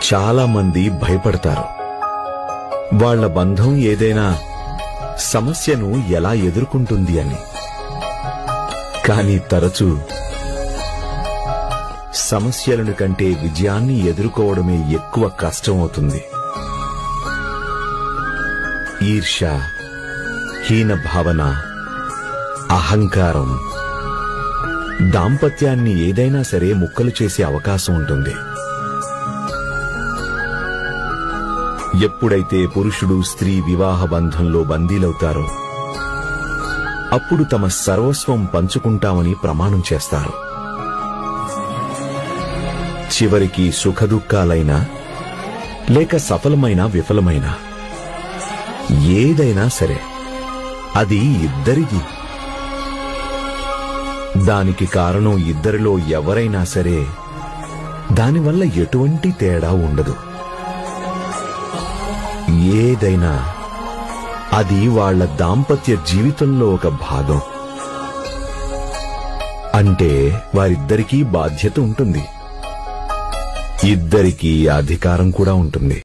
చాలా మంది భయపడతారు. వాళ్ల బంధం ఏదైనా సమస్యను ఎలా ఎదుర్కొంటుంది అని. కానీ తరచూ సమస్యలను కంటే విజయాన్ని ఎదుర్కోవడమే ఎక్కువ కష్టమవుతుంది. ఈర్ష్య, హీన భావన, అహంకారం దాంపత్యాన్ని ఏదైనా సరే ముక్కలు చేసే అవకాశం ఉంటుంది. ఎప్పుడైతే పురుషుడు స్త్రీ వివాహ బంధంలో బందీలవుతారో అప్పుడు తమ సర్వస్వం పంచుకుంటామని ప్రమాణం చేస్తారు. చివరికి సుఖదుఖాలైనా లేక సఫలమైన విఫలమైనా ఏదైనా సరే అది ఇద్దరిది. దానికి కారణం ఇద్దరిలో ఎవరైనా సరే దానివల్ల ఎటువంటి తేడా ఉండదు. ఏదైనా అది వాళ్ల దాంపత్య జీవితంలో ఒక భాగం. అంటే వారిద్దరికీ బాధ్యత ఉంటుంది, ఇద్దరికీ అధికారం కూడా ఉంటుంది.